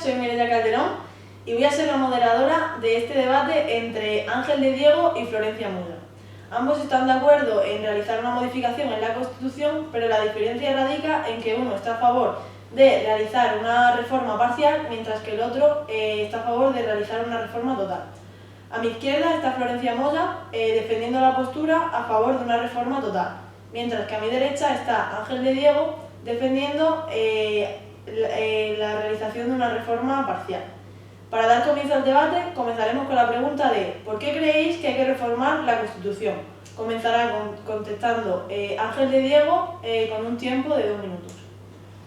Soy Mireia Calderón y voy a ser la moderadora de este debate entre Ángel de Diego y Florencia Muller. Ambos están de acuerdo en realizar una modificación en la Constitución, pero la diferencia radica en que uno está a favor de realizar una reforma parcial, mientras que el otro está a favor de realizar una reforma total. A mi izquierda está Florencia Muller defendiendo la postura a favor de una reforma total, mientras que a mi derecha está Ángel de Diego defendiendo la realización de una reforma parcial. Para dar comienzo al debate, comenzaremos con la pregunta de ¿por qué creéis que hay que reformar la Constitución? Comenzará contestando Ángel de Diego con un tiempo de 2 minutos.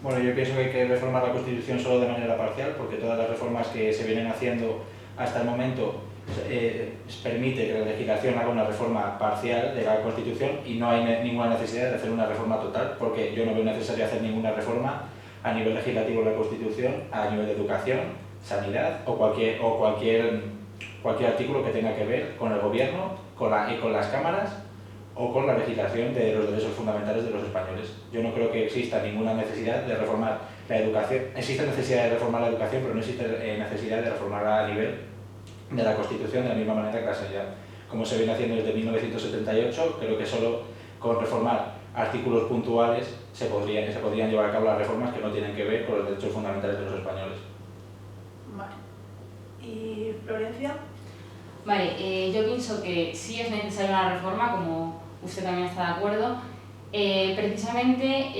Bueno, yo pienso que hay que reformar la Constitución solo de manera parcial, porque todas las reformas que se vienen haciendo hasta el momento permite que la legislación haga una reforma parcial de la Constitución y no hay ninguna necesidad de hacer una reforma total, porque yo no veo necesario hacer ninguna reforma a nivel legislativo de la Constitución, a nivel de educación, sanidad o cualquier artículo que tenga que ver con el gobierno, con las cámaras o con la legislación de los derechos fundamentales de los españoles. Yo no creo que exista ninguna necesidad de reformar la educación. Existe necesidad de reformar la educación, pero no existe necesidad de reformarla a nivel de la Constitución de la misma manera que la sanidad. Como se viene haciendo desde 1978, creo que solo con reformar artículos puntuales se podrían llevar a cabo las reformas que no tienen que ver con los derechos fundamentales de los españoles. Vale. ¿Y Florencia? Vale, yo pienso que sí es necesaria una reforma, como usted también está de acuerdo, precisamente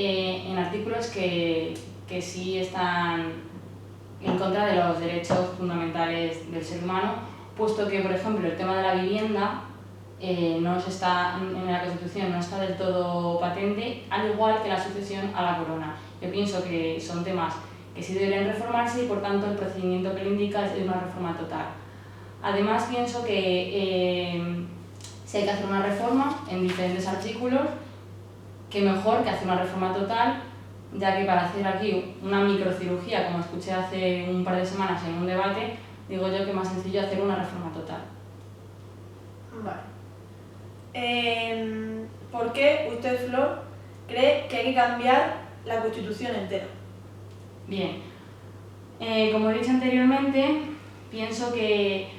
en artículos que sí están en contra de los derechos fundamentales del ser humano, puesto que, por ejemplo, el tema de la vivienda en la Constitución no está del todo patente, al igual que la sucesión a la corona. Yo pienso que son temas que sí deberían reformarse y, por tanto, el procedimiento que le indica es de una reforma total. Además, pienso que si hay que hacer una reforma en diferentes artículos, que mejor que hacer una reforma total, ya que para hacer aquí una microcirugía, como escuché hace un par de semanas en un debate, digo yo que es más sencillo hacer una reforma total. Vale. ¿Por qué usted, Flor, cree que hay que cambiar la Constitución entera? Bien, como he dicho anteriormente, pienso que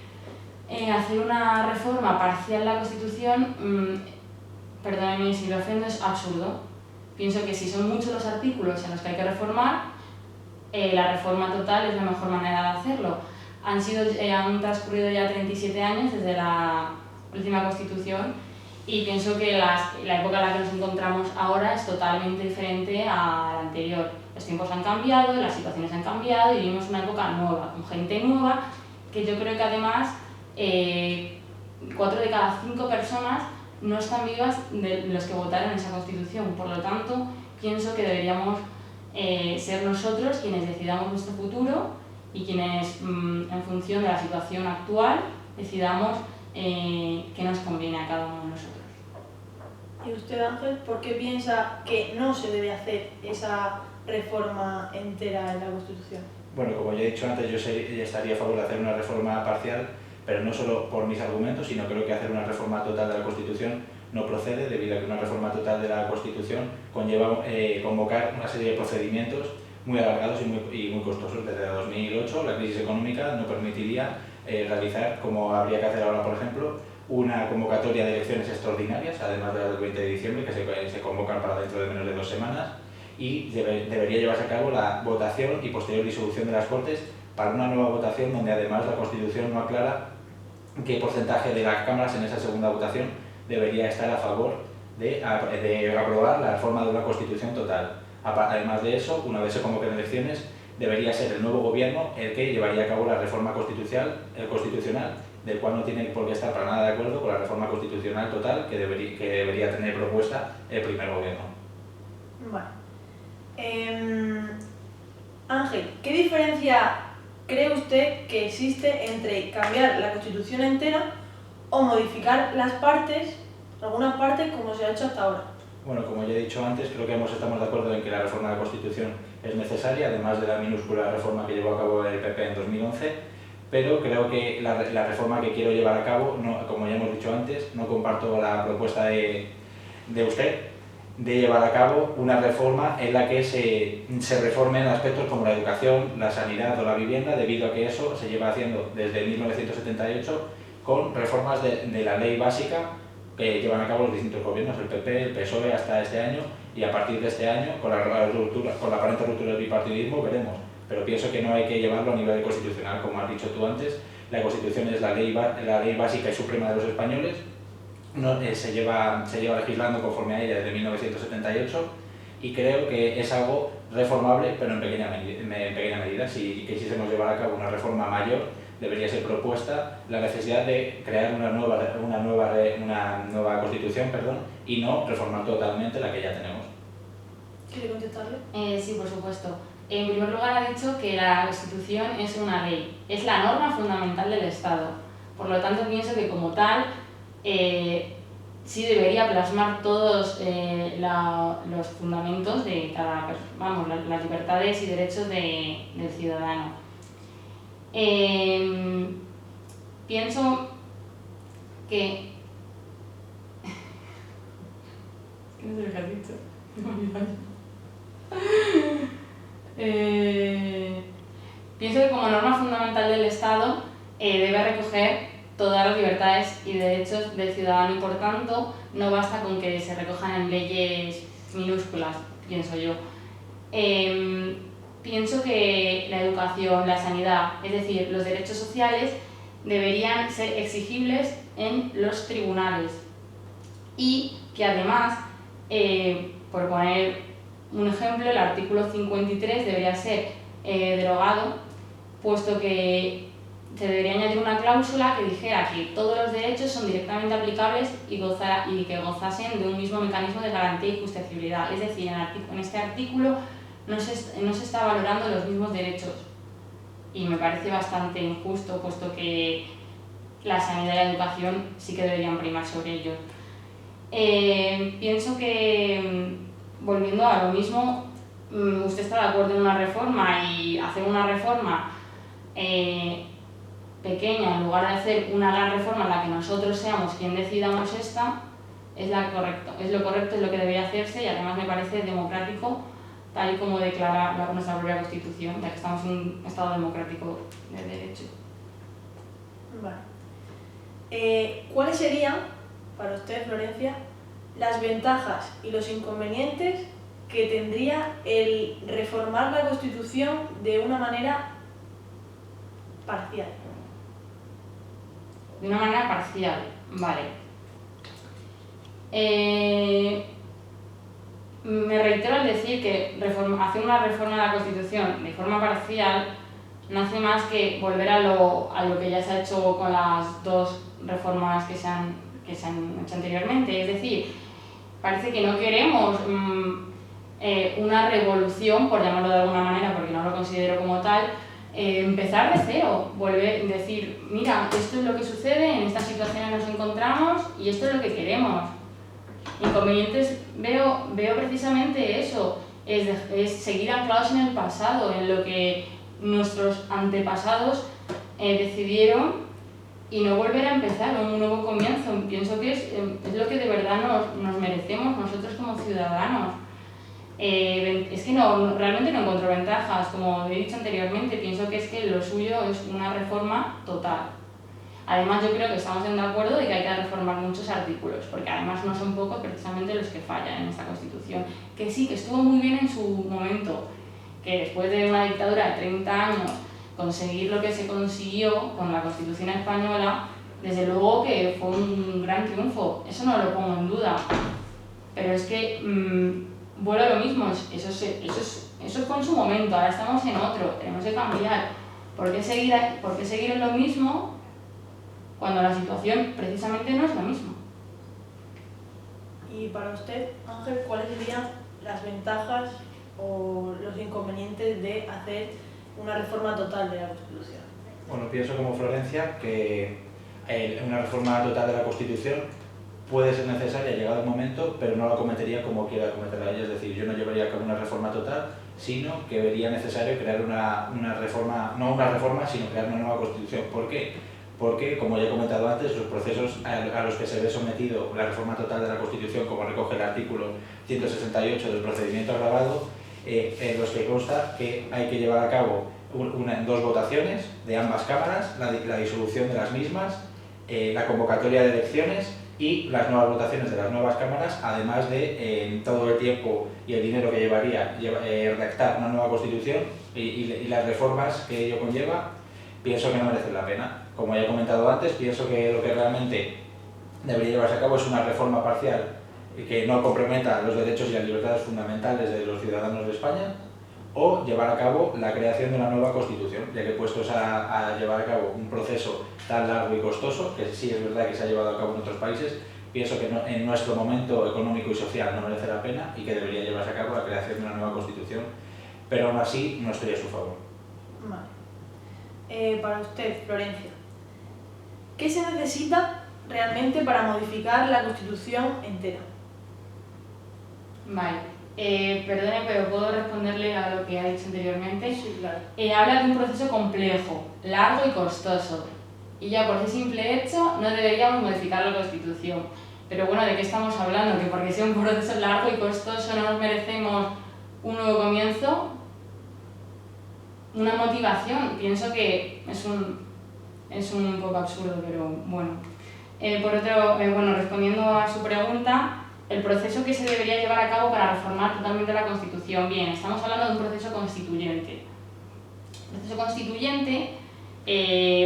hacer una reforma parcial de la Constitución, perdónenme si lo ofendo, es absurdo. Pienso que si son muchos los artículos en los que hay que reformar, la reforma total es la mejor manera de hacerlo. Han transcurrido ya 37 años desde la última Constitución y pienso que la época en la que nos encontramos ahora es totalmente diferente a la anterior. Los tiempos han cambiado, las situaciones han cambiado y vivimos una época nueva, con gente nueva, que yo creo que además 4 de cada 5 personas no están vivas de los que votaron esa Constitución. Por lo tanto, pienso que deberíamos ser nosotros quienes decidamos nuestro futuro y quienes, en función de la situación actual, decidamos qué nos conviene a cada uno de nosotros. ¿Y usted, Ángel, por qué piensa que no se debe hacer esa reforma entera en la Constitución? Bueno, como ya he dicho antes, yo estaría a favor de hacer una reforma parcial, pero no solo por mis argumentos, sino creo que hacer una reforma total de la Constitución no procede, debido a que una reforma total de la Constitución conlleva convocar una serie de procedimientos muy alargados y muy costosos. Desde 2008 la crisis económica no permitiría realizar, como habría que hacer ahora, por ejemplo, una convocatoria de elecciones extraordinarias, además de las del 20 de diciembre, que se convocan para dentro de menos de 2 semanas, y debería llevarse a cabo la votación y posterior disolución de las Cortes para una nueva votación donde además la Constitución no aclara qué porcentaje de las cámaras en esa segunda votación debería estar a favor de aprobar la reforma de una Constitución total. Además de eso, una vez se convoquen elecciones, debería ser el nuevo gobierno el que llevaría a cabo la reforma constitucional, del cual no tiene por qué estar para nada de acuerdo con la reforma constitucional total que debería tener propuesta el primer gobierno. Vale. Ángel, ¿qué diferencia cree usted que existe entre cambiar la Constitución entera o modificar algunas partes como se ha hecho hasta ahora? Bueno, como ya he dicho antes, creo que ambos estamos de acuerdo en que la reforma de la Constitución es necesaria, además de la minúscula reforma que llevó a cabo el PP en 2011, pero creo que la reforma que quiero llevar a cabo, como ya hemos dicho antes, no comparto la propuesta de usted, de llevar a cabo una reforma en la que se reformen aspectos como la educación, la sanidad o la vivienda, debido a que eso se lleva haciendo desde 1978 con reformas de la ley básica que llevan a cabo los distintos gobiernos, el PP, el PSOE hasta este año, y a partir de este año, con la aparente ruptura del bipartidismo, veremos. Pero pienso que no hay que llevarlo a nivel constitucional, como has dicho tú antes. La Constitución es la ley básica y suprema de los españoles. No, se lleva legislando conforme a ella desde 1978 y creo que es algo reformable, pero en pequeña medida. Si quisiésemos llevar a cabo una reforma mayor, debería ser propuesta la necesidad de crear una nueva Constitución, y no reformar totalmente la que ya tenemos. ¿Quiere contestarle? Sí, por supuesto. En primer lugar, ha dicho que la Constitución es una ley, es la norma fundamental del Estado. Por lo tanto, pienso que como tal, sí debería plasmar todos los fundamentos de cada persona, las libertades y derechos del ciudadano. Pienso que... Es que no sé lo que has dicho. Pienso que como norma fundamental del Estado debe recoger todas las libertades y derechos del ciudadano y por tanto no basta con que se recojan en leyes minúsculas, pienso yo. Pienso que la educación, la sanidad, es decir, los derechos sociales deberían ser exigibles en los tribunales y que además, por poner un ejemplo, el artículo 53 debería ser derogado, puesto que se debería añadir una cláusula que dijera que todos los derechos son directamente aplicables y que gozasen de un mismo mecanismo de garantía y justiciabilidad. Es decir, en este artículo no se está valorando los mismos derechos y me parece bastante injusto, puesto que la sanidad y la educación sí que deberían primar sobre ellos. Pienso que, volviendo a lo mismo, usted está de acuerdo en una reforma y hacer una reforma pequeña en lugar de hacer una gran reforma en la que nosotros seamos quien decidamos esta, es lo correcto, es lo que debería hacerse y además me parece democrático, tal y como declara nuestra propia Constitución, ya que estamos en un Estado democrático de derecho. Vale. ¿Cuáles serían, para usted, Florencia, las ventajas y los inconvenientes que tendría el reformar la Constitución de una manera parcial? De una manera parcial, vale. Me reitero al decir que hacer una reforma de la Constitución de forma parcial no hace más que volver a lo que ya se ha hecho con las dos reformas que se han hecho anteriormente. Es decir, parece que no queremos una revolución, por llamarlo de alguna manera, porque no lo considero como tal, empezar de cero, volver a decir, mira, esto es lo que sucede, en esta situación nos encontramos y esto es lo que queremos. Inconvenientes veo precisamente eso, es seguir anclados en el pasado, en lo que nuestros antepasados decidieron y no volver a empezar un nuevo comienzo. Pienso que es lo que de verdad nos merecemos nosotros como ciudadanos. Es que realmente no encuentro ventajas, como he dicho anteriormente, pienso que es que lo suyo es una reforma total. Además yo creo que estamos de acuerdo de que hay que reformar muchos artículos, porque además no son pocos precisamente los que fallan en esta Constitución, que sí, que estuvo muy bien en su momento, que después de una dictadura de 30 años conseguir lo que se consiguió con la Constitución española, desde luego que fue un gran triunfo, eso no lo pongo en duda, pero es que vuelvo a lo mismo, eso fue en su momento, ahora estamos en otro, tenemos que cambiar. ¿Por qué seguir en lo mismo cuando la situación precisamente no es la misma? Y para usted, Ángel, ¿cuáles serían las ventajas o los inconvenientes de hacer una reforma total de la Constitución? Bueno, pienso como Florencia que una reforma total de la Constitución puede ser necesaria llegado el momento, pero no la cometería como quiera cometerla ella. Es decir, yo no llevaría a cabo una reforma total, sino que vería necesario crear una reforma, no una reforma, sino crear una nueva Constitución. ¿Por qué? porque, como ya he comentado antes, los procesos a los que se ve sometido la reforma total de la Constitución, como recoge el artículo 168 del procedimiento agravado, en los que consta que hay que llevar a cabo dos votaciones de ambas cámaras, la disolución de las mismas, la convocatoria de elecciones y las nuevas votaciones de las nuevas cámaras, además de todo el tiempo y el dinero que llevaría redactar una nueva Constitución y las reformas que ello conlleva, pienso que no merecen la pena. Como ya he comentado antes, pienso que lo que realmente debería llevarse a cabo es una reforma parcial que no comprometa los derechos y las libertades fundamentales de los ciudadanos de España, o llevar a cabo la creación de una nueva Constitución, ya que puestos a llevar a cabo un proceso tan largo y costoso, que sí es verdad que se ha llevado a cabo en otros países, pienso que en nuestro momento económico y social no merece la pena y que debería llevarse a cabo la creación de una nueva Constitución, pero aún así no estoy a su favor. Vale. Para usted, Florencia, ¿qué se necesita realmente para modificar la Constitución entera? Vale. Perdone, pero puedo responderle a lo que ha dicho anteriormente. Sí, claro. Habla de un proceso complejo, largo y costoso. Y ya por ese simple hecho no deberíamos modificar la Constitución. Pero bueno, ¿de qué estamos hablando? ¿Que porque sea un proceso largo y costoso no nos merecemos un nuevo comienzo? Una motivación. Pienso que es un poco absurdo, pero bueno. Por otro, respondiendo a su pregunta, el proceso que se debería llevar a cabo para reformar totalmente la Constitución. Bien, estamos hablando de un proceso constituyente. El proceso constituyente,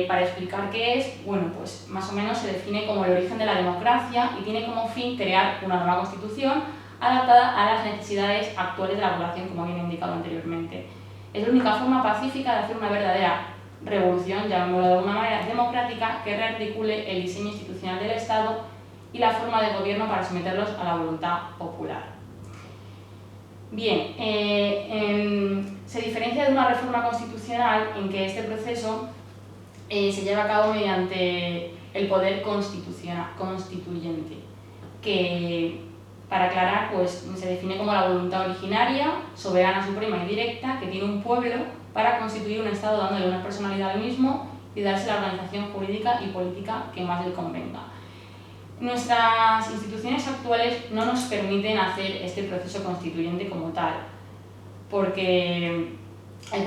para explicar qué es, bueno, pues más o menos se define como el origen de la democracia y tiene como fin crear una nueva Constitución adaptada a las necesidades actuales de la población, como bien he indicado anteriormente. Es la única forma pacífica de hacer una verdadera revolución, llamémoslo de alguna manera, democrática, que rearticule el diseño institucional del Estado y la forma de gobierno para someterlos a la voluntad popular. Bien, se diferencia de una reforma constitucional en que este proceso se lleva a cabo mediante el poder constituyente, que, para aclarar, pues, se define como la voluntad originaria, soberana, suprema y directa que tiene un pueblo para constituir un Estado dándole una personalidad al mismo y darse la organización jurídica y política que más le convenga. Nuestras instituciones actuales no nos permiten hacer este proceso constituyente como tal, porque el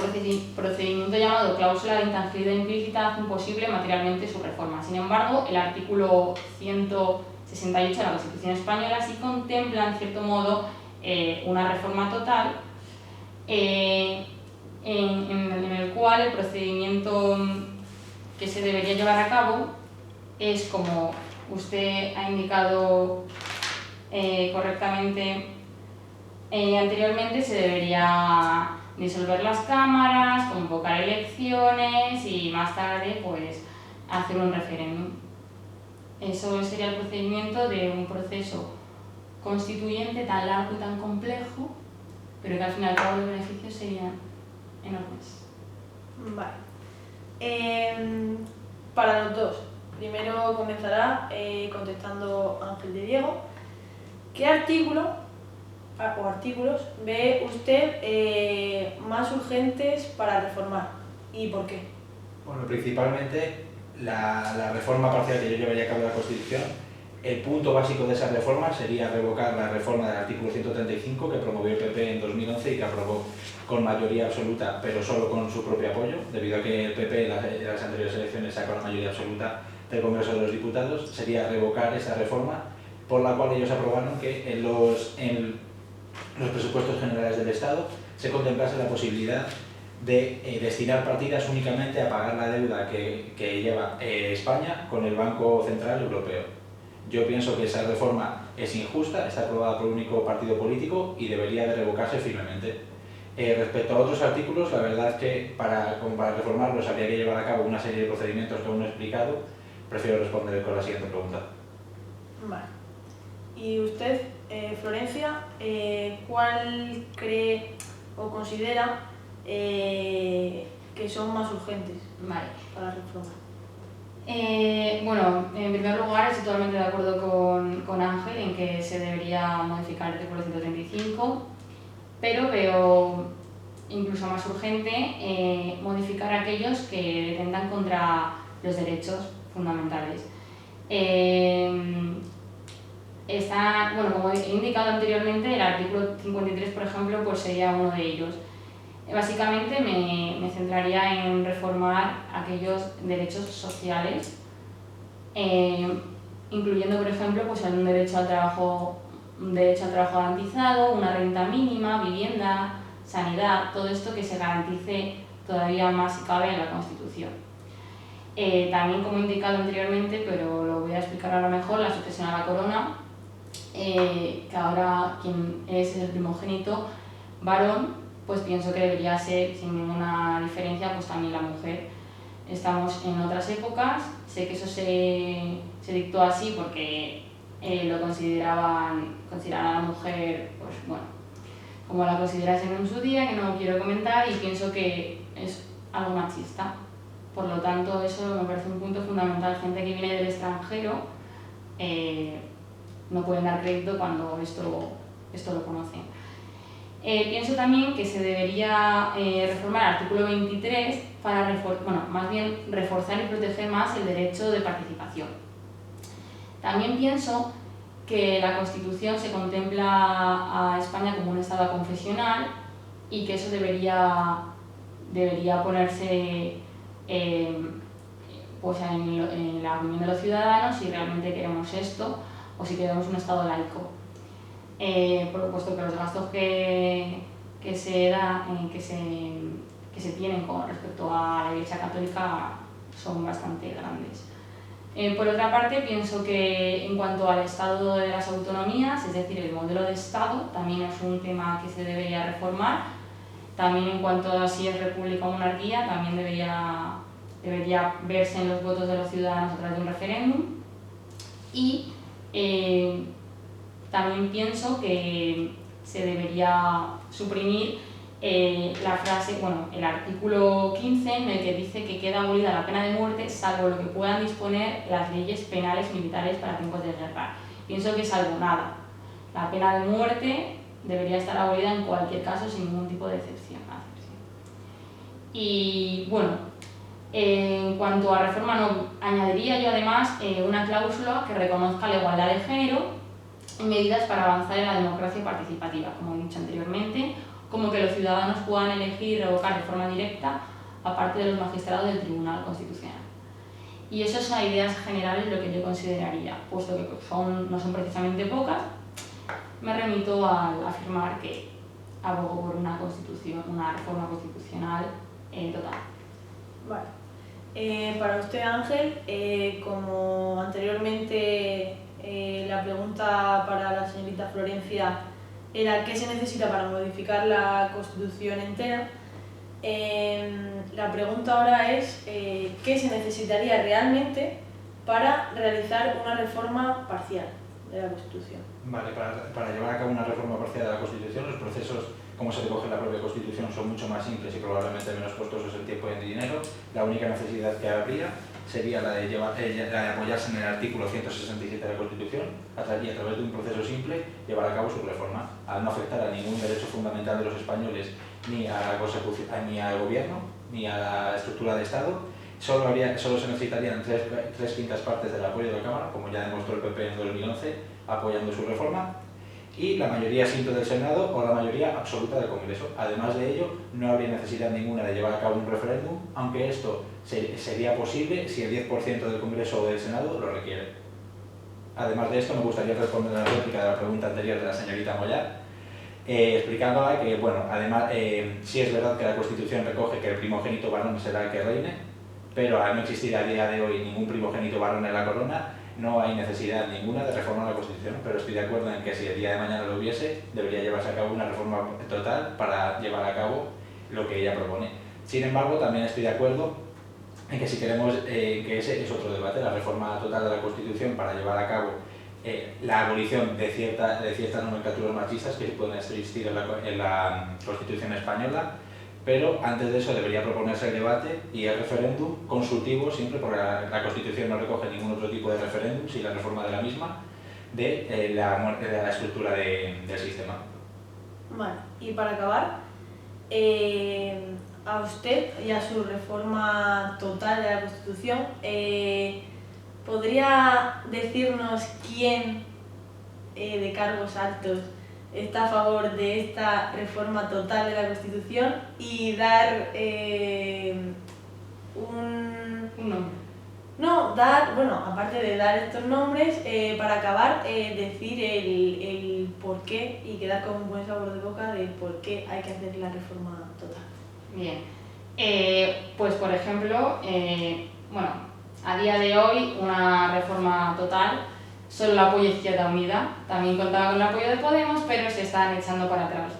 procedimiento llamado cláusula de intangibilidad implícita hace imposible materialmente su reforma. Sin embargo, el artículo 168 de la Constitución española sí contempla, en cierto modo, una reforma total, en el cual el procedimiento que se debería llevar a cabo es, como usted ha indicado correctamente anteriormente, se debería disolver las cámaras, convocar elecciones y más tarde pues hacer un referéndum. Eso sería el procedimiento de un proceso constituyente tan largo y tan complejo, pero que al fin y al cabo los beneficios serían enormes. Vale. Para los dos, primero comenzará contestando Ángel de Diego. ¿Qué artículo o artículos ve usted más urgentes para reformar y por qué? Bueno, principalmente la reforma parcial que yo llevaría a cabo de la Constitución. El punto básico de esa reforma sería revocar la reforma del artículo 135 que promovió el PP en 2011 y que aprobó con mayoría absoluta, pero solo con su propio apoyo, debido a que el PP en las anteriores elecciones sacó la mayoría absoluta del Congreso de los Diputados. Sería revocar esa reforma por la cual ellos aprobaron que en los presupuestos generales del Estado se contemplase la posibilidad de destinar partidas únicamente a pagar la deuda que lleva España con el Banco Central Europeo. Yo pienso que esa reforma es injusta, está aprobada por un único partido político y debería de revocarse firmemente. Respecto a otros artículos, la verdad es que para reformarlos habría que llevar a cabo una serie de procedimientos que aún no he explicado. Prefiero responder con la siguiente pregunta. Vale. ¿Y usted, Florencia, cuál cree o considera que son más urgentes para reformar? Bueno, en primer lugar estoy totalmente de acuerdo con Ángel en que se debería modificar el artículo 135, pero veo incluso más urgente modificar aquellos que tendan contra los derechos fundamentales. Bueno, como he indicado anteriormente, el artículo 53, por ejemplo, pues sería uno de ellos. Básicamente me centraría en reformar aquellos derechos sociales, incluyendo, por ejemplo, pues un derecho al trabajo garantizado, una renta mínima, vivienda, sanidad, todo esto que se garantice todavía más si cabe en la Constitución. También, como he indicado anteriormente, pero lo voy a explicar ahora mejor, la sucesión a la corona, que ahora quien es el primogénito varón, pues pienso que debería ser, sin ninguna diferencia, pues también la mujer. Estamos en otras épocas, sé que eso se dictó así porque lo consideraban a la mujer, pues bueno, como la considerasen en su día, que no quiero comentar, y pienso que es algo machista. Por lo tanto, eso me parece un punto fundamental. Gente que viene del extranjero no pueden dar crédito cuando esto lo conocen. Pienso también que se debería reformar el artículo 23 para reforzar y proteger más el derecho de participación. También pienso que la Constitución se contempla a España como un Estado confesional y que eso debería ponerse pues en la opinión de los ciudadanos si realmente queremos esto o si queremos un Estado laico. Por supuesto que los gastos que se tienen con respecto a la Iglesia Católica son bastante grandes. Por otra parte, pienso que en cuanto al estado de las autonomías, es decir, el modelo de Estado, también es un tema que se debería reformar. También en cuanto a si es república o monarquía, también debería verse en los votos de los ciudadanos a través de un referéndum. Y también pienso que se debería suprimir la frase, el artículo 15, en el que dice que queda abolida la pena de muerte salvo lo que puedan disponer las leyes penales militares para tiempos de guerra. Pienso que salvo nada. La pena de muerte debería estar abolida en cualquier caso sin ningún tipo de excepción. Y bueno, en cuanto a reforma, añadiría yo además una cláusula que reconozca la igualdad de género y medidas para avanzar en la democracia participativa, como he dicho anteriormente, como que los ciudadanos puedan elegir y revocar de forma directa, aparte de los magistrados del Tribunal Constitucional. Y esas son ideas generales lo que yo consideraría, puesto que no son precisamente pocas. Me remito a afirmar que abogo por una reforma constitucional total. Vale. Para usted, Ángel, como anteriormente la pregunta para la señorita Florencia era qué se necesita para modificar la Constitución entera, la pregunta ahora es qué se necesitaría realmente para realizar una reforma parcial de la Constitución. Vale, para llevar a cabo una reforma parcial de la Constitución, los procesos, como se recoge en la propia Constitución, son mucho más simples y probablemente menos costosos en tiempo y en dinero. La única necesidad que habría sería la de apoyarse en el artículo 167 de la Constitución y a través de un proceso simple llevar a cabo su reforma, al no afectar a ningún derecho fundamental de los españoles, ni a la consecución, ni al gobierno, ni a la estructura de Estado. Solo se necesitarían tres quintas partes del apoyo de la Cámara, como ya demostró el PP en 2011, apoyando su reforma, y la mayoría simple del Senado o la mayoría absoluta del Congreso. Además de ello, no habría necesidad ninguna de llevar a cabo un referéndum, aunque esto sería posible si el 10% del Congreso o del Senado lo requiere. Además de esto, me gustaría responder a la réplica de la pregunta anterior de la señorita Mollar, explicándola que, además, sí es verdad que la Constitución recoge que el primogénito varón será el que reine, pero al no existir a día de hoy ningún primogénito varón en la corona, no hay necesidad ninguna de reformar la Constitución, pero estoy de acuerdo en que si el día de mañana lo hubiese, debería llevarse a cabo una reforma total para llevar a cabo lo que ella propone. Sin embargo, también estoy de acuerdo en que si queremos, que ese es otro debate, la reforma total de la Constitución para llevar a cabo la abolición de ciertas nomenclaturas machistas que pueden existir en la Constitución española, pero antes de eso debería proponerse el debate y el referéndum consultivo, siempre porque la Constitución no recoge ningún otro tipo de referéndum, sin la reforma de la misma, de la estructura del sistema. Vale, y para acabar, a usted y a su reforma total de la Constitución, ¿podría decirnos quién de cargos altos está a favor de esta reforma total de la Constitución y dar Un nombre. No, bueno, aparte de dar estos nombres, para acabar, decir el por qué y quedar con un buen sabor de boca de por qué hay que hacer la reforma total. Bien. Pues por ejemplo, bueno, a día de hoy una reforma total solo la apoya Izquierda Unida, también contaba con el apoyo de Podemos, pero se están echando para atrás.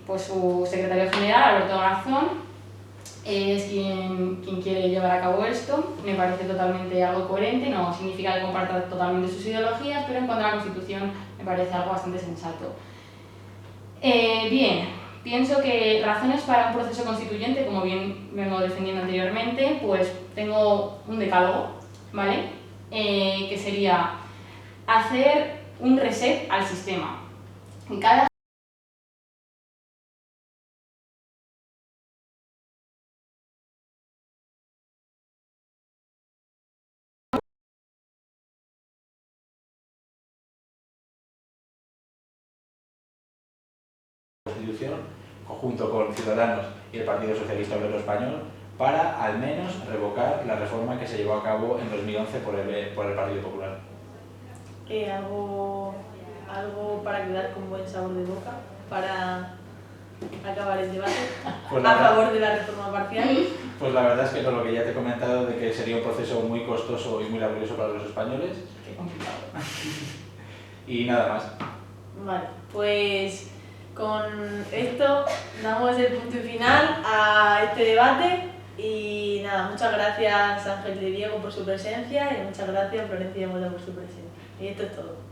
Pues su secretario general, Alberto Garzón, es quien quiere llevar a cabo esto. Me parece totalmente algo coherente, no significa que comparta totalmente sus ideologías, pero en cuanto a la Constitución me parece algo bastante sensato. Bien, pienso que razones para un proceso constituyente, como bien vengo defendiendo anteriormente, pues tengo un decálogo, ¿vale? Que sería hacer un reset al sistema. En cada Constitución, junto con Ciudadanos y el Partido Socialista Obrero Español, para al menos revocar la reforma que se llevó a cabo en 2011 por el Partido Popular. Algo para quedar con buen sabor de boca, para acabar el debate Pues a favor de la reforma parcial. Pues la verdad es que lo que ya te he comentado, de que sería un proceso muy costoso y muy laborioso para los españoles. Qué complicado. Y nada más. Vale, pues con esto damos el punto final a este debate y nada, muchas gracias Ángel de Diego por su presencia y muchas gracias Florencia Mola por su presencia. Y esto es todo.